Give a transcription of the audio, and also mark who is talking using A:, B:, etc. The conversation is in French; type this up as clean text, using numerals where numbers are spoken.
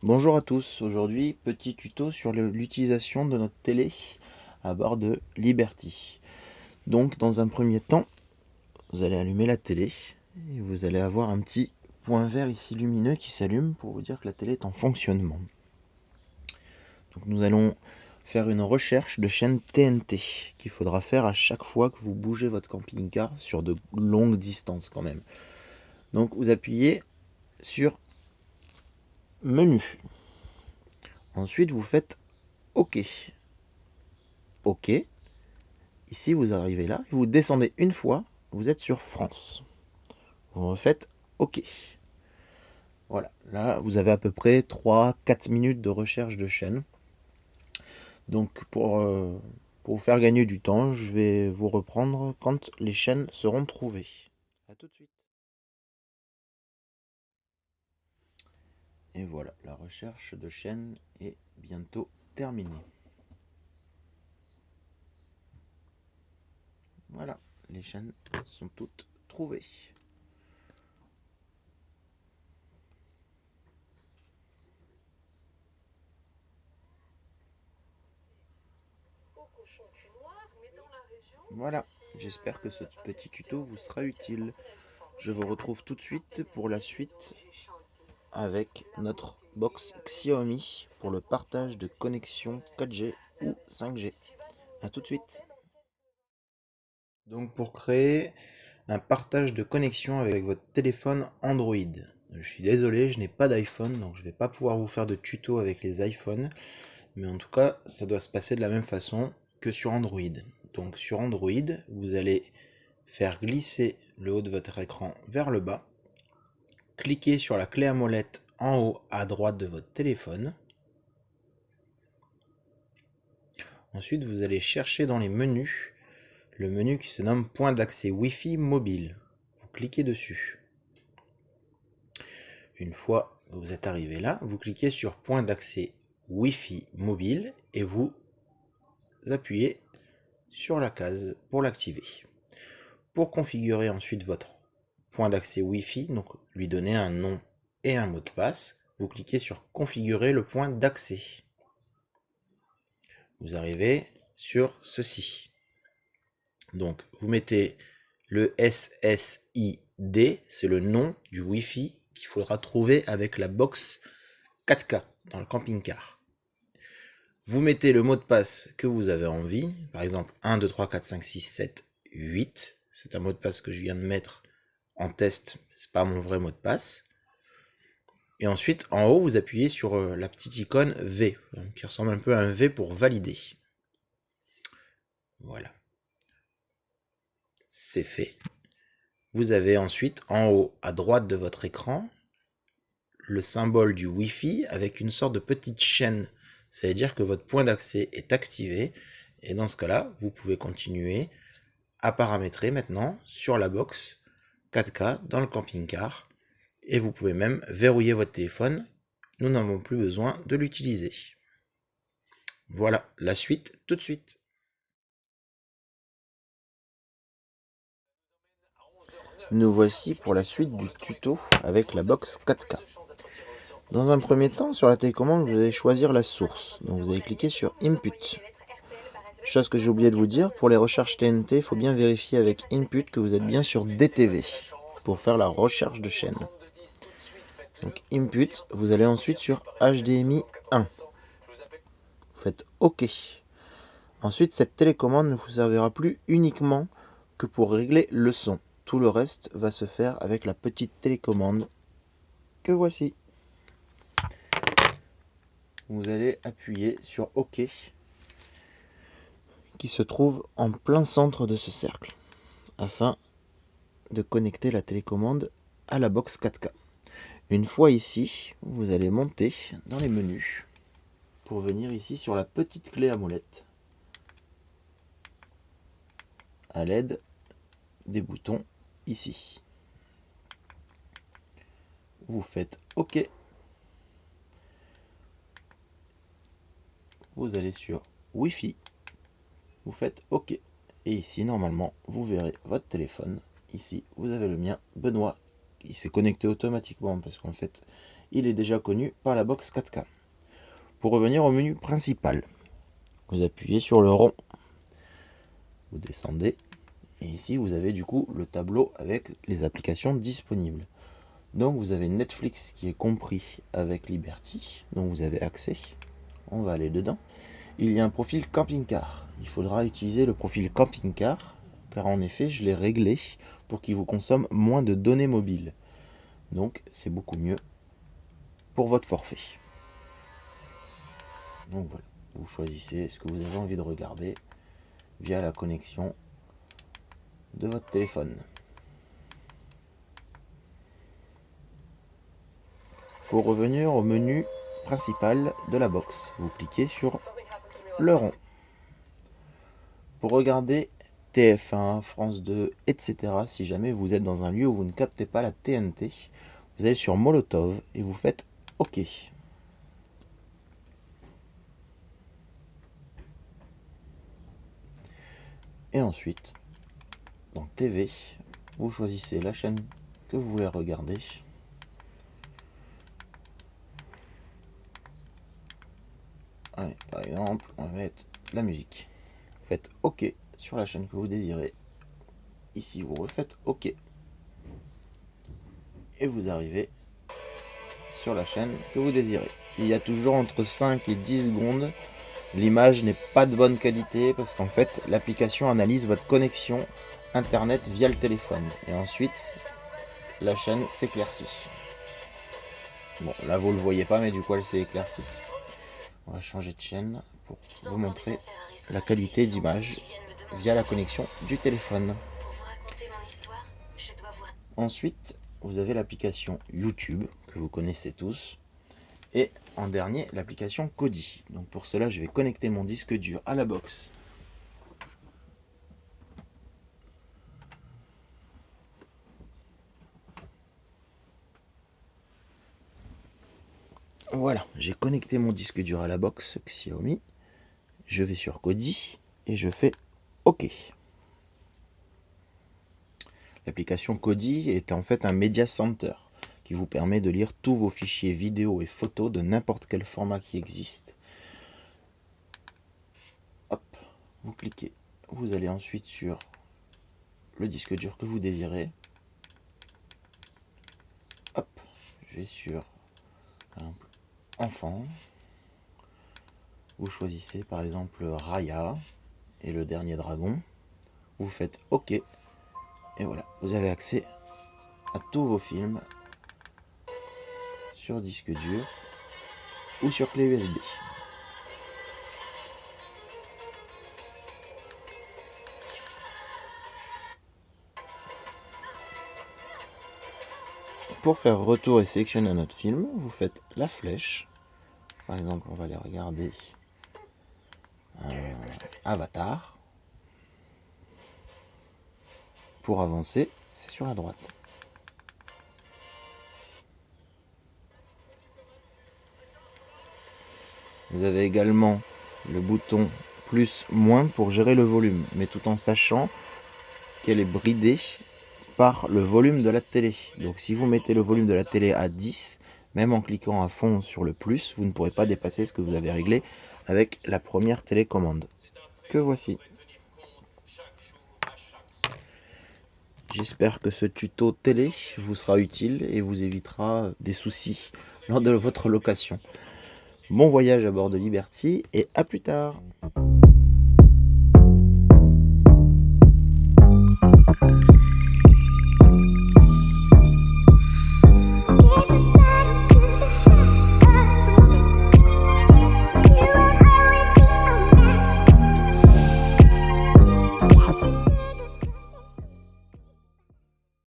A: Bonjour à tous, aujourd'hui petit tuto sur l'utilisation de notre télé à bord de Liberty. Donc dans un premier temps, vous allez allumer la télé et vous allez avoir un petit point vert ici lumineux qui s'allume pour vous dire que la télé est en fonctionnement. Donc nous allons faire une recherche de chaîne TNT qu'il faudra faire à chaque fois que vous bougez votre camping-car sur de longues distances quand même. Donc vous appuyez sur menu. Ensuite vous faites OK. OK. Ici, vous arrivez là, vous descendez une fois, vous êtes sur France. Vous refaites OK. Voilà, là, vous avez à peu près 3-4 minutes de recherche de chaîne. Donc, pour vous faire gagner du temps, je vais vous reprendre quand les chaînes seront trouvées. A tout de suite. Et voilà, la recherche de chaîne est bientôt terminée. Voilà, les chaînes sont toutes trouvées. Voilà, j'espère que ce petit tuto vous sera utile. Je vous retrouve tout de suite pour la suite avec notre box Xiaomi pour le partage de connexion 4G ou 5G. A tout de suite. Donc pour créer un partage de connexion avec votre téléphone Android. Je suis désolé, je n'ai pas d'iPhone, donc je ne vais pas pouvoir vous faire de tuto avec les iPhones. Mais en tout cas, ça doit se passer de la même façon que sur Android. Donc sur Android, vous allez faire glisser le haut de votre écran vers le bas. Cliquez sur la clé à molette en haut à droite de votre téléphone. Ensuite, vous allez chercher dans les menus le menu qui se nomme point d'accès Wi-Fi mobile. Vous cliquez dessus. Une fois que vous êtes arrivé là, vous cliquez sur point d'accès Wi-Fi mobile et vous appuyez sur la case pour l'activer. Pour configurer ensuite votre point d'accès Wi-Fi, donc lui donner un nom et un mot de passe, vous cliquez sur configurer le point d'accès. Vous arrivez sur ceci. Donc vous mettez le SSID, c'est le nom du Wi-Fi qu'il faudra trouver avec la box 4K dans le camping-car. Vous mettez le mot de passe que vous avez envie, par exemple 1, 2, 3, 4, 5, 6, 7, 8. C'est un mot de passe que je viens de mettre en test, c'est pas mon vrai mot de passe. Et ensuite, en haut, vous appuyez sur la petite icône V, qui ressemble un peu à un V pour valider. Voilà. C'est fait. Vous avez ensuite, en haut à droite de votre écran, le symbole du Wi-Fi avec une sorte de petite chaîne. Ça veut dire que votre point d'accès est activé. Et dans ce cas-là, vous pouvez continuer à paramétrer maintenant sur la box 4K dans le camping-car. Et vous pouvez même verrouiller votre téléphone. Nous n'avons plus besoin de l'utiliser. Voilà, la suite tout de suite. Nous voici pour la suite du tuto avec la box 4K. Dans un premier temps, sur la télécommande, vous allez choisir la source. Donc vous allez cliquer sur Input. Chose que j'ai oublié de vous dire, pour les recherches TNT, il faut bien vérifier avec Input que vous êtes bien sur DTV pour faire la recherche de chaîne. Donc Input, vous allez ensuite sur HDMI 1. Vous faites OK. Ensuite, cette télécommande ne vous servira plus uniquement que pour régler le son. Tout le reste va se faire avec la petite télécommande que voici. Vous allez appuyer sur OK qui se trouve en plein centre de ce cercle afin de connecter la télécommande à la box 4K. Une fois ici, vous allez monter dans les menus pour venir ici sur la petite clé à molette à l'aide des boutons ici. Vous faites OK. Vous allez sur Wi-Fi. Vous faites OK. Et ici, normalement, vous verrez votre téléphone. Ici, vous avez le mien, Benoît. Il s'est connecté automatiquement parce qu'en fait, il est déjà connu par la box 4K. Pour revenir au menu principal, vous appuyez sur le rond, vous descendez, et ici vous avez du coup le tableau avec les applications disponibles. Donc vous avez Netflix qui est compris avec Liberty, donc vous avez accès, on va aller dedans. Il y a un profil camping-car, il faudra utiliser le profil camping-car, car en effet je l'ai réglé pour qu'il vous consomme moins de données mobiles. Donc c'est beaucoup mieux pour votre forfait. Donc voilà, vous choisissez ce que vous avez envie de regarder via la connexion de votre téléphone. Pour revenir au menu principal de la box, vous cliquez sur le rond. Pour regarder TF1, France 2, etc., si jamais vous êtes dans un lieu où vous ne captez pas la TNT, vous allez sur Molotov et vous faites OK. Et ensuite, dans TV, vous choisissez la chaîne que vous voulez regarder. Allez, par exemple, on va mettre la musique. Faites OK sur la chaîne que vous désirez. Ici, vous refaites OK. Et vous arrivez sur la chaîne que vous désirez. Il y a toujours entre 5 et 10 secondes. L'image n'est pas de bonne qualité parce qu'en fait, l'application analyse votre connexion Internet via le téléphone. Et ensuite, la chaîne s'éclaircit. Bon, là, vous ne le voyez pas, mais du coup, elle s'est éclaircie. On va changer de chaîne pour vous montrer la qualité d'image via la connexion du téléphone. Ensuite, vous avez l'application YouTube que vous connaissez tous. Et en dernier, l'application Kodi. Donc pour cela, je vais connecter mon disque dur à la box. Voilà, j'ai connecté mon disque dur à la box Xiaomi. Je vais sur Kodi et je fais OK. L'application Kodi est en fait un Media Center qui vous permet de lire tous vos fichiers vidéo et photos de n'importe quel format qui existe. Hop, vous cliquez. Vous allez ensuite sur le disque dur que vous désirez. Hop, je vais sur enfant. Vous choisissez par exemple Raya et le dernier dragon. Vous faites OK. Et voilà, vous avez accès à tous vos films sur disque dur ou sur clé USB. Pour faire retour et sélectionner un autre film, vous faites la flèche. Par exemple, on va aller regarder Avatar. Pour avancer, c'est sur la droite. Vous avez également le bouton plus moins pour gérer le volume, mais tout en sachant qu'elle est bridée par le volume de la télé. Donc si vous mettez le volume de la télé à 10, même en cliquant à fond sur le plus, vous ne pourrez pas dépasser ce que vous avez réglé avec la première télécommande. Que voici. J'espère que ce tuto télé vous sera utile et vous évitera des soucis lors de votre location. Bon voyage à bord de Liberty et à plus tard.